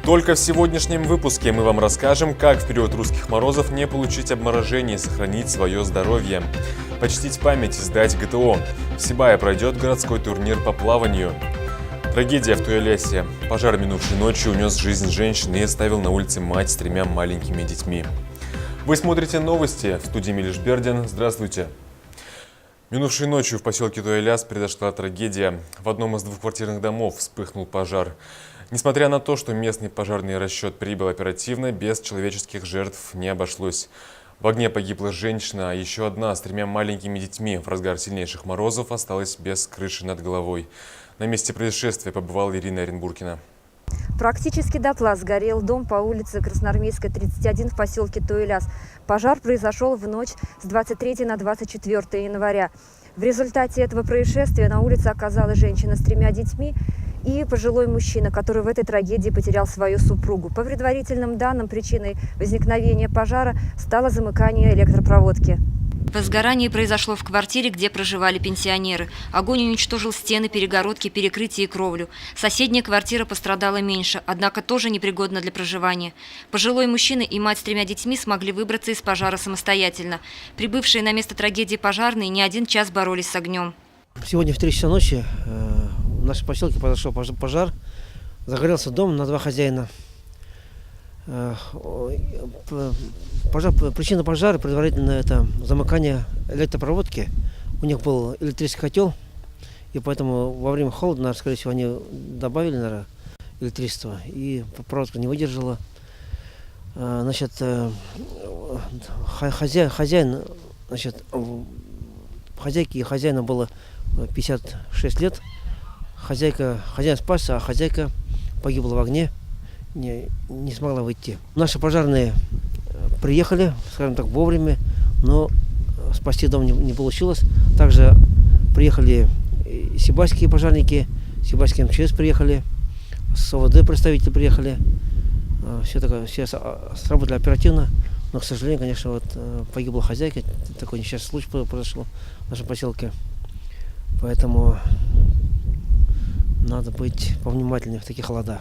Только в сегодняшнем выпуске мы вам расскажем, как в период русских морозов не получить обморожение и сохранить свое здоровье. Почтить память и сдать ГТО. В Сибае пройдет городской турнир по плаванию. Трагедия в Туялясе. Пожар минувшей ночью унес жизнь женщины и оставил на улице мать с 3 маленькими детьми. Вы смотрите новости. В студии Милиш Бердин. Здравствуйте. Минувшей ночью в поселке Туяляс произошла трагедия. В одном из двухквартирных домов вспыхнул пожар. Несмотря на то, что местный пожарный расчет прибыл оперативно, без человеческих жертв не обошлось. В огне погибла женщина, а еще одна с 3 маленькими детьми в разгар сильнейших морозов осталась без крыши над головой. На месте происшествия побывала Ирина Оренбургина. Практически дотла сгорел дом по улице Красноармейская, 31 в поселке Туяляс. Пожар произошел в ночь с 23 на 24 января. В результате этого происшествия на улице оказалась женщина с 3 детьми и пожилой мужчина, который в этой трагедии потерял свою супругу. По предварительным данным, причиной возникновения пожара стало замыкание электропроводки. Возгорание произошло в квартире, где проживали пенсионеры. Огонь уничтожил стены, перегородки, перекрытия и кровлю. Соседняя квартира пострадала меньше, однако тоже непригодна для проживания. Пожилой мужчина и мать с 3 детьми смогли выбраться из пожара самостоятельно. Прибывшие на место трагедии пожарные не 1 час боролись с огнем. Сегодня в 3 часа ночи в нашем поселке произошел пожар. Загорелся дом на 2 хозяина. Причина пожара предварительно это замыкание электропроводки. У них был электрический котел, и поэтому во время холода, скорее всего, они добавили, наверное, электричество, и проводка не выдержала. Значит, хозяин, значит, хозяйке и хозяину было 56 лет. Хозяин спасся, а хозяйка погибла в огне, не смогла выйти. Наши пожарные приехали, скажем так, вовремя, но спасти дом не получилось. Также приехали сибайские пожарники, сибайские МЧС приехали, с ОВД представители приехали. Все сработали оперативно, но, к сожалению, конечно, вот погибла хозяйка. Такой несчастный случай произошел в нашем поселке. Поэтому надо быть повнимательнее в таких холодах.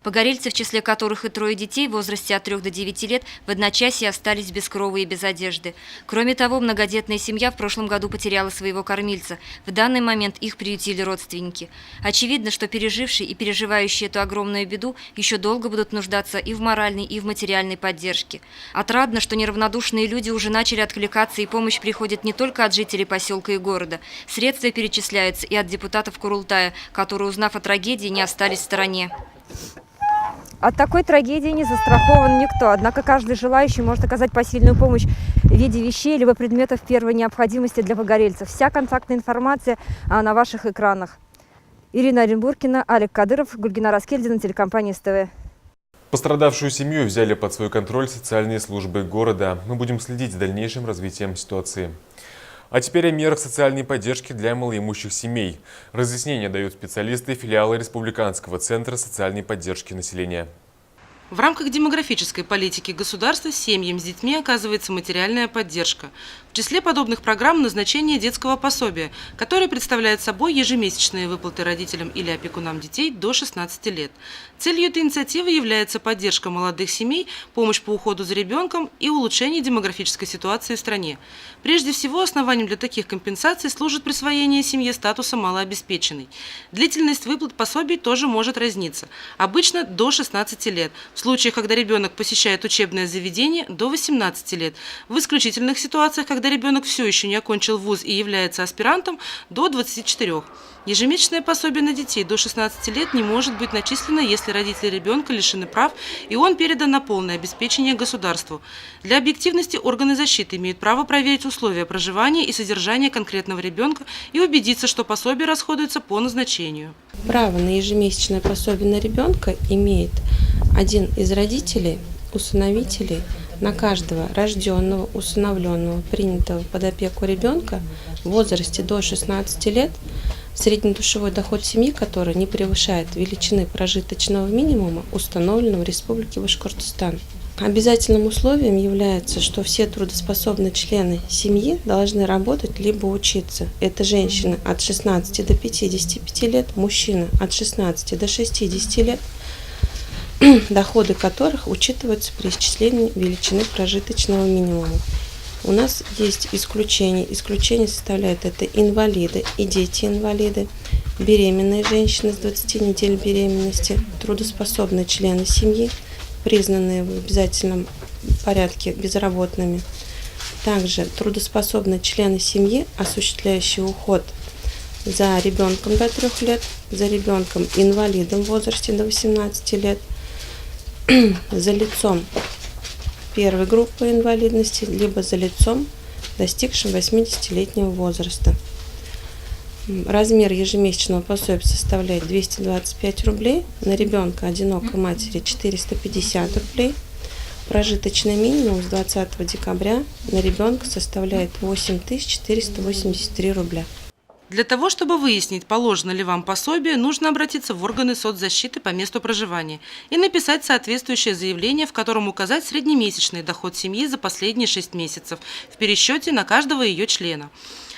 Погорельцы, в числе которых и 3 детей в возрасте от 3 до 9 лет, в одночасье остались без крова и без одежды. Кроме того, многодетная семья в прошлом году потеряла своего кормильца. В данный момент их приютили родственники. Очевидно, что пережившие и переживающие эту огромную беду еще долго будут нуждаться и в моральной, и в материальной поддержке. Отрадно, что неравнодушные люди уже начали откликаться, и помощь приходит не только от жителей поселка и города. Средства перечисляются и от депутатов Курултая, которые, узнав о трагедии, не остались в стороне. От такой трагедии не застрахован никто, однако каждый желающий может оказать посильную помощь в виде вещей либо предметов первой необходимости для погорельцев. Вся контактная информация на ваших экранах. Ирина Оренбургина, Олег Кадыров, Гульгина Раскельдина, телекомпания СТВ. Пострадавшую семью взяли под свой контроль социальные службы города. Мы будем следить за дальнейшим развитием ситуации. А теперь о мерах социальной поддержки для малоимущих семей. Разъяснения дают специалисты филиала Республиканского центра социальной поддержки населения. В рамках демографической политики государства семьям с детьми оказывается материальная поддержка. В числе подобных программ назначение детского пособия, которое представляет собой ежемесячные выплаты родителям или опекунам детей до 16 лет. Целью этой инициативы является поддержка молодых семей, помощь по уходу за ребенком и улучшение демографической ситуации в стране. Прежде всего, основанием для таких компенсаций служит присвоение семье статуса малообеспеченной. Длительность выплат пособий тоже может разниться. Обычно до 16 лет. В случаях, когда ребенок посещает учебное заведение, до 18 лет. В исключительных ситуациях, когда ребенок все еще не окончил вуз и является аспирантом, до 24. Ежемесячное пособие на детей до 16 лет не может быть начислено, если родители ребенка лишены прав и он передан на полное обеспечение государству. Для объективности органы защиты имеют право проверить условия проживания и содержания конкретного ребенка и убедиться, что пособие расходуется по назначению. Право на ежемесячное пособие на ребенка имеет один из родителей, усыновителей, на каждого рожденного, усыновленного, принятого под опеку ребенка в возрасте до 16 лет среднедушевой доход семьи, который не превышает величины прожиточного минимума, установленного в Республике Башкортостан. Обязательным условием является, что все трудоспособные члены семьи должны работать либо учиться. Это женщины от 16 до 55 лет, мужчины от 16 до 60 лет, доходы которых учитываются при исчислении величины прожиточного минимума. У нас есть исключения. Исключения составляют это инвалиды и дети-инвалиды, беременные женщины с 20 недель беременности, трудоспособные члены семьи, признанные в обязательном порядке безработными. Также трудоспособные члены семьи, осуществляющие уход за ребенком до 3 лет, за ребенком инвалидом в возрасте до 18 лет, за лицом первой группы инвалидности, либо за лицом, достигшим 80-летнего возраста. Размер ежемесячного пособия составляет 225 рублей, на ребенка одинокой матери 450 рублей. Прожиточный минимум с 20 декабря на ребенка составляет 8483 рубля. Для того, чтобы выяснить, положено ли вам пособие, нужно обратиться в органы соцзащиты по месту проживания и написать соответствующее заявление, в котором указать среднемесячный доход семьи за последние 6 месяцев в пересчете на каждого ее члена.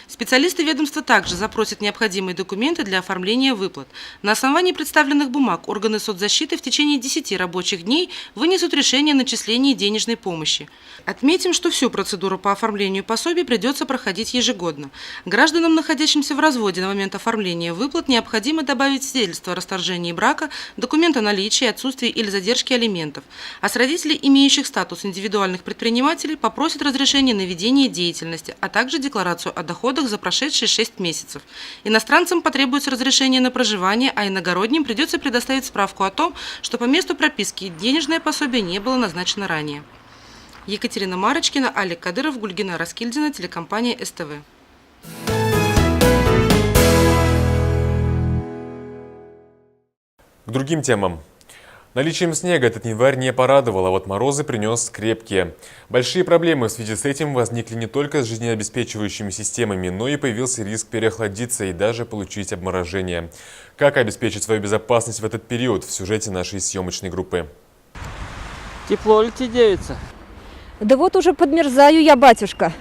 Специалисты ведомства также запросят необходимые документы для оформления выплат. На основании представленных бумаг органы соцзащиты в течение 10 рабочих дней вынесут решение о начислении денежной помощи. Отметим, что всю процедуру по оформлению пособий придется проходить ежегодно. Гражданам, находящимся в разводе на момент оформления выплат, необходимо добавить свидетельство о расторжении брака, документ о наличии, отсутствии или задержке алиментов. А с родителей, имеющих статус индивидуальных предпринимателей, попросят разрешение на ведение деятельности, а также декларацию о доходах за прошедшие 6 месяцев. Иностранцам потребуется разрешение на проживание, а иногородним придется предоставить справку о том, что по месту прописки денежное пособие не было назначено ранее. Екатерина Марочкина, Алик Кадыров, Гульгина Раскильдина, телекомпания СТВ. К другим темам. Наличием снега этот январь не порадовал, а вот морозы принес крепкие. Большие проблемы в связи с этим возникли не только с жизнеобеспечивающими системами, но и появился риск переохладиться и даже получить обморожение. Как обеспечить свою безопасность в этот период, в сюжете нашей съемочной группы. Тепло ли тебе девица? Да вот уже подмерзаю я, батюшка.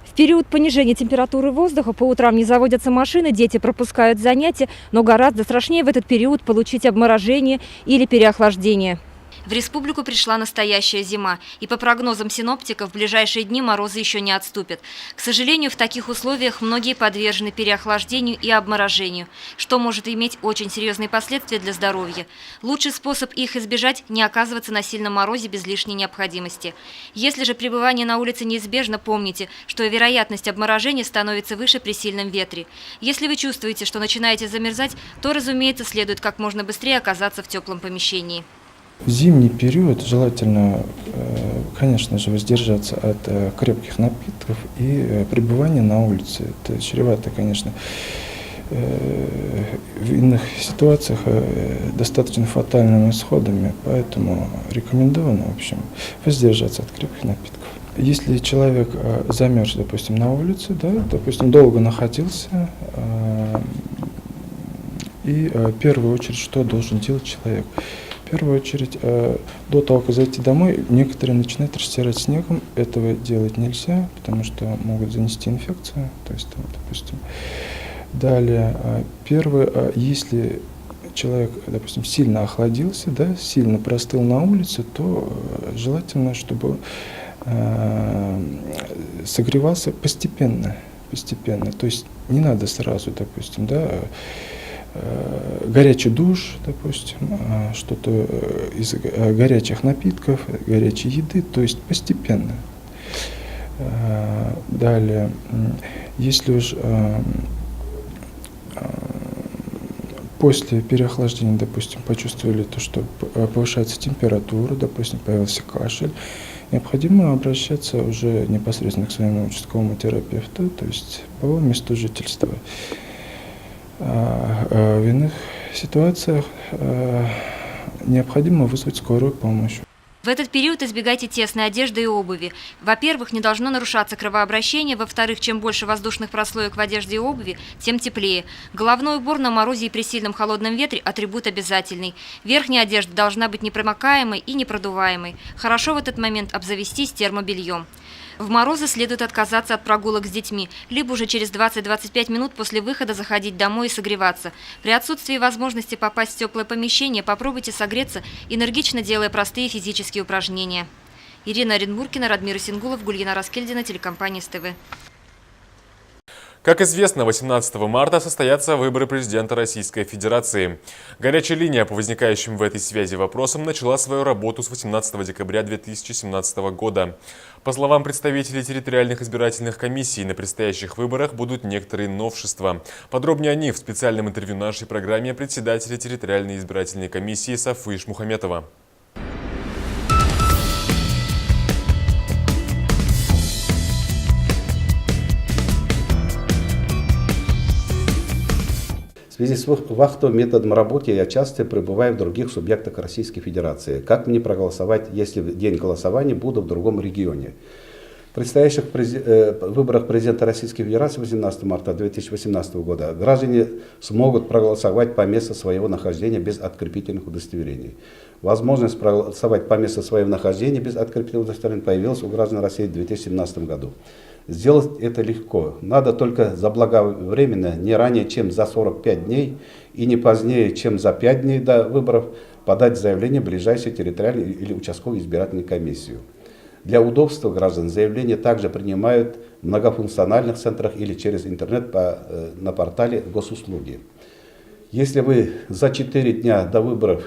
В период понижения температуры воздуха по утрам не заводятся машины, дети пропускают занятия, но гораздо страшнее в этот период получить обморожение или переохлаждение. В республику пришла настоящая зима, и по прогнозам синоптиков в ближайшие дни морозы еще не отступят. К сожалению, в таких условиях многие подвержены переохлаждению и обморожению, что может иметь очень серьезные последствия для здоровья. Лучший способ их избежать – не оказываться на сильном морозе без лишней необходимости. Если же пребывание на улице неизбежно, помните, что вероятность обморожения становится выше при сильном ветре. Если вы чувствуете, что начинаете замерзать, то, разумеется, следует как можно быстрее оказаться в теплом помещении. В зимний период желательно, конечно же, воздержаться от крепких напитков и пребывания на улице. Это чревато, конечно, в иных ситуациях достаточно фатальными исходами, поэтому рекомендовано, в общем, воздержаться от крепких напитков. Если человек замерз, допустим, на улице, да, допустим, долго находился, и в первую очередь, что должен делать человек? В первую очередь, до того, как зайти домой, некоторые начинают растирать снегом. Этого делать нельзя, потому что могут занести инфекцию. То есть, допустим. Далее, первое, если человек, допустим, сильно охладился, да, сильно простыл на улице, то желательно, чтобы согревался постепенно. То есть не надо сразу, допустим, да, горячий душ, допустим, что-то из горячих напитков, горячей еды, то есть постепенно. Далее, если уж после переохлаждения, допустим, почувствовали то, что повышается температура, допустим, появился кашель, необходимо обращаться уже непосредственно к своему участковому терапевту, то есть по месту жительства. В иных ситуациях необходимо вызвать скорую помощь. В этот период избегайте тесной одежды и обуви. Во-первых, не должно нарушаться кровообращение. Во-вторых, чем больше воздушных прослоек в одежде и обуви, тем теплее. Головной убор на морозе и при сильном холодном ветре – атрибут обязательный. Верхняя одежда должна быть непромокаемой и непродуваемой. Хорошо в этот момент обзавестись термобельем. В морозы следует отказаться от прогулок с детьми, либо уже через 20-25 минут после выхода заходить домой и согреваться. При отсутствии возможности попасть в теплое помещение попробуйте согреться, энергично делая простые физические упражнения. Ирина Оренбургина, Радмир Исенгулов, Гульяна Раскельдина, телекомпания СТВ. Как известно, 18 марта состоятся выборы президента Российской Федерации. Горячая линия по возникающим в этой связи вопросам начала свою работу с 18 декабря 2017 года. По словам представителей территориальных избирательных комиссий, на предстоящих выборах будут некоторые новшества. Подробнее о них в специальном интервью нашей программе председателя территориальной избирательной комиссии Сафы Ишмухаметова. В связи с вахтовым методом работы я часто пребываю в других субъектах Российской Федерации. Как мне проголосовать, если в день голосования буду в другом регионе? В предстоящих выборах президента Российской Федерации 18 марта 2018 года граждане смогут проголосовать по месту своего нахождения без открепительных удостоверений. Возможность проголосовать по месту своего нахождения без открепительных удостоверений появилась у граждан России в 2017 году. Сделать это легко. Надо только заблаговременно, не ранее, чем за 45 дней и не позднее, чем за 5 дней до выборов, подать заявление в ближайшую территориальную или участковую избирательную комиссию. Для удобства граждан заявление также принимают в многофункциональных центрах или через интернет на портале госуслуги. Если вы за 4 дня до выборов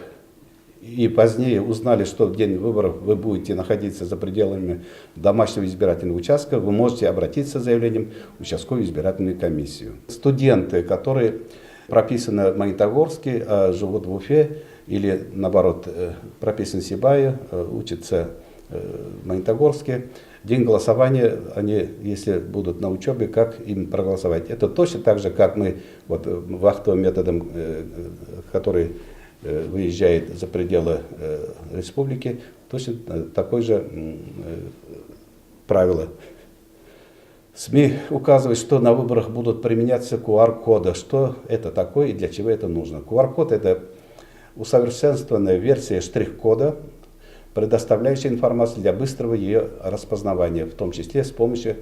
и позднее узнали, что в день выборов вы будете находиться за пределами домашнего избирательного участка, вы можете обратиться с заявлением в участковую избирательную комиссию. Студенты, которые прописаны в Магнитогорске, а живут в Уфе, или наоборот прописаны в Сибае, учатся в Магнитогорске, день голосования, они, если будут на учебе, как им проголосовать? Это точно так же, как мы вот, вахтовым методом, который выезжает за пределы республики, точно такое же правило. СМИ указывают, что на выборах будут применяться QR-коды. Что это такое и для чего это нужно? QR-код – это усовершенствованная версия штрих-кода, предоставляющая информацию для быстрого ее распознавания, в том числе с помощью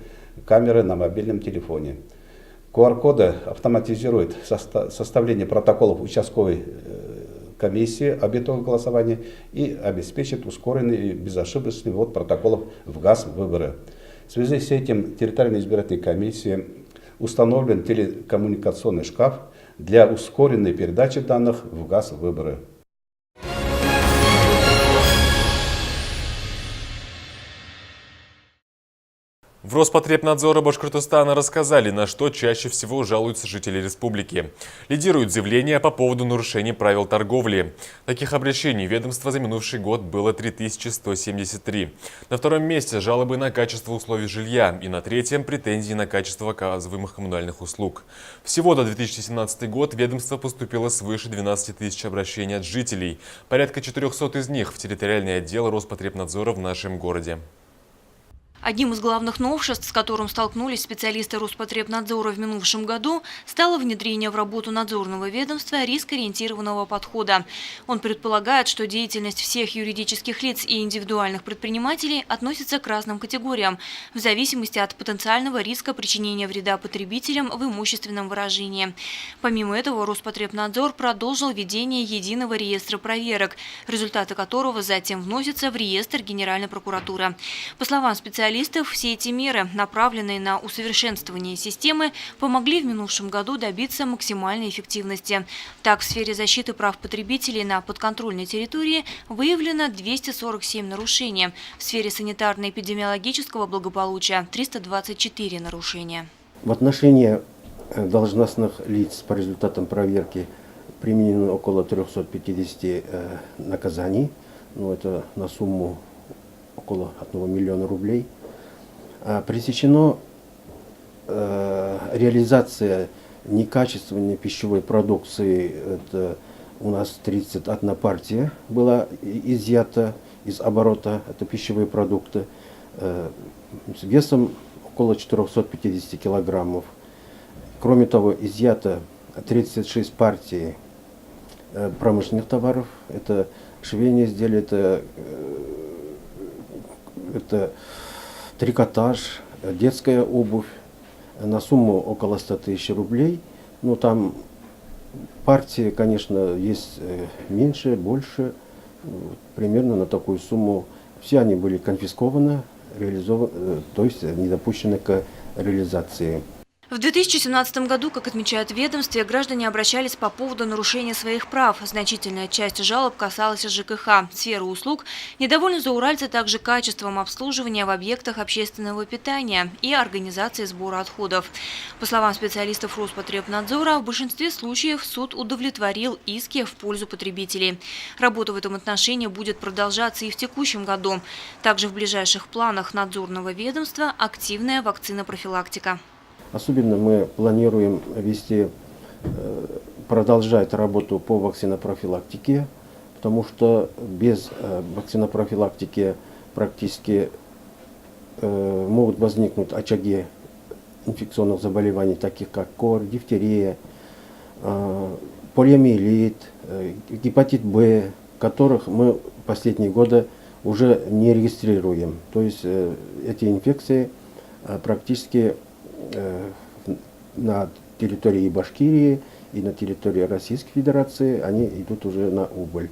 камеры на мобильном телефоне. QR-коды автоматизируют составление протоколов участковой комиссии об итогах голосования и обеспечит ускоренный и безошибочный ввод протоколов в ГАС-выборы. В связи с этим территориальной избирательной комиссией установлен телекоммуникационный шкаф для ускоренной передачи данных в ГАС-выборы. В Роспотребнадзоре Башкортостана рассказали, на что чаще всего жалуются жители республики. Лидируют заявления по поводу нарушений правил торговли. Таких обращений ведомства за минувший год было 3173. На втором месте жалобы на качество условий жилья и на третьем претензии на качество оказываемых коммунальных услуг. Всего за 2017 год ведомство поступило свыше 12 тысяч обращений от жителей. Порядка 400 из них в территориальный отдел Роспотребнадзора в нашем городе. Одним из главных новшеств, с которым столкнулись специалисты Роспотребнадзора в минувшем году, стало внедрение в работу надзорного ведомства рискоориентированного подхода. Он предполагает, что деятельность всех юридических лиц и индивидуальных предпринимателей относится к разным категориям, в зависимости от потенциального риска причинения вреда потребителям в имущественном выражении. Помимо этого, Роспотребнадзор продолжил ведение единого реестра проверок, результаты которого затем вносятся в реестр Генеральной прокуратуры. По словам специалистов, все эти меры, направленные на усовершенствование системы, помогли в минувшем году добиться максимальной эффективности. Так, в сфере защиты прав потребителей на подконтрольной территории выявлено 247 нарушений, в сфере санитарно-эпидемиологического благополучия – 324 нарушения. В отношении должностных лиц по результатам проверки применено около 350 наказаний, это на сумму около 1 миллиона рублей. Пресечена реализация некачественной пищевой продукции. Это у нас 31 партия была изъята из оборота, это пищевые продукты, с весом около 450 килограммов. Кроме того, изъято 36 партий промышленных товаров. Это швейные изделия, это трикотаж, детская обувь на сумму около 100 тысяч рублей. Ну, там партии, конечно, есть меньше, больше, примерно на такую сумму. Все они были конфискованы, реализованы, то есть не допущены к реализации. В 2017 году, как отмечают в ведомстве, граждане обращались по поводу нарушения своих прав. Значительная часть жалоб касалась ЖКХ, сферы услуг. Недовольны зауральцы также качеством обслуживания в объектах общественного питания и организации сбора отходов. По словам специалистов Роспотребнадзора, в большинстве случаев суд удовлетворил иски в пользу потребителей. Работа в этом отношении будет продолжаться и в текущем году. Также в ближайших планах надзорного ведомства активная вакцинопрофилактика. Особенно мы планируем продолжать работу по вакцинопрофилактике, потому что без вакцинопрофилактики практически могут возникнуть очаги инфекционных заболеваний, таких как кор, дифтерия, полиомиелит, гепатит Б, которых мы в последние годы уже не регистрируем. То есть эти инфекции практически на территории Башкирии и на территории Российской Федерации они идут уже на убыль.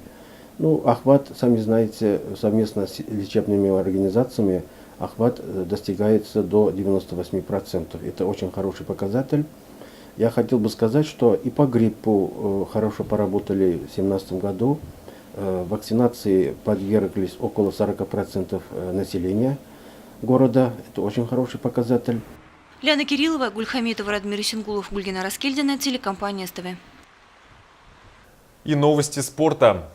Ну, охват, сами знаете, совместно с лечебными организациями охват достигается до 98%. Это очень хороший показатель. Я хотел бы сказать, что и по гриппу хорошо поработали в 2017 году. Вакцинации подверглись около 40% населения города. Это очень хороший показатель. Ляна Кириллова, Гульхаметова, Радмир Исенгулов, Гульгина Раскельдина, телекомпания СТВ. И новости спорта.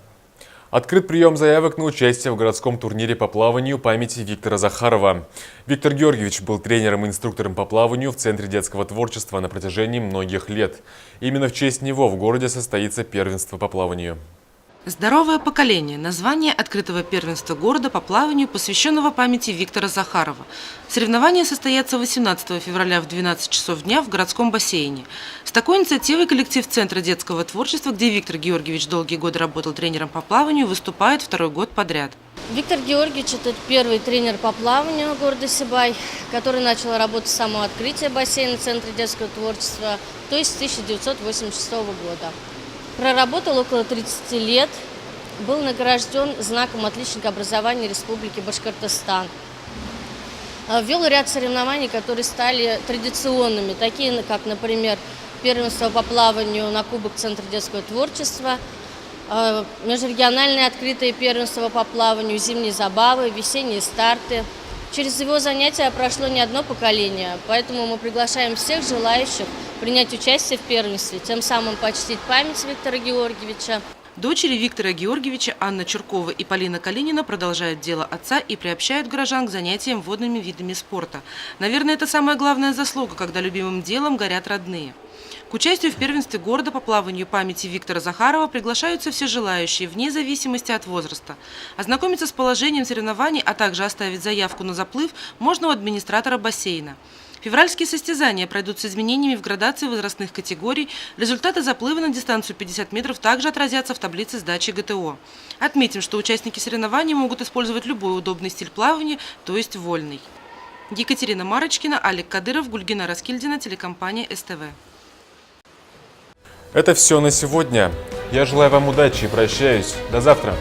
Открыт прием заявок на участие в городском турнире по плаванию памяти Виктора Захарова. Виктор Георгиевич был тренером и инструктором по плаванию в Центре детского творчества на протяжении многих лет. Именно в честь него в городе состоится первенство по плаванию. «Здоровое поколение» – название открытого первенства города по плаванию, посвященного памяти Виктора Захарова. Соревнования состоятся 18 февраля в 12 часов дня в городском бассейне. С такой инициативой коллектив Центра детского творчества, где Виктор Георгиевич долгие годы работал тренером по плаванию, выступает второй год подряд. Виктор Георгиевич – это первый тренер по плаванию города Сибай, который начал работать с самого открытия бассейна Центра детского творчества, то есть с 1986 года. Проработал около 30 лет, был награжден знаком отличника образования Республики Башкортостан. Ввел ряд соревнований, которые стали традиционными, такие как, например, первенство по плаванию на Кубок Центра детского творчества, межрегиональное открытое первенство по плаванию, зимние забавы, весенние старты. Через его занятия прошло не одно поколение, поэтому мы приглашаем всех желающих принять участие в первенстве, тем самым почтить память Виктора Георгиевича. Дочери Виктора Георгиевича Анна Чуркова и Полина Калинина продолжают дело отца и приобщают горожан к занятиям водными видами спорта. Наверное, это самая главная заслуга, когда любимым делом горят родные. К участию в первенстве города по плаванию памяти Виктора Захарова приглашаются все желающие, вне зависимости от возраста. Ознакомиться с положением соревнований, а также оставить заявку на заплыв можно у администратора бассейна. Февральские состязания пройдут с изменениями в градации возрастных категорий. Результаты заплыва на дистанцию 50 метров также отразятся в таблице сдачи ГТО. Отметим, что участники соревнований могут использовать любой удобный стиль плавания, то есть вольный. Екатерина Марочкина, Алик Кадыров, Гульгина Раскельдина, телекомпания СТВ. Это все на сегодня. Я желаю вам удачи и прощаюсь. До завтра.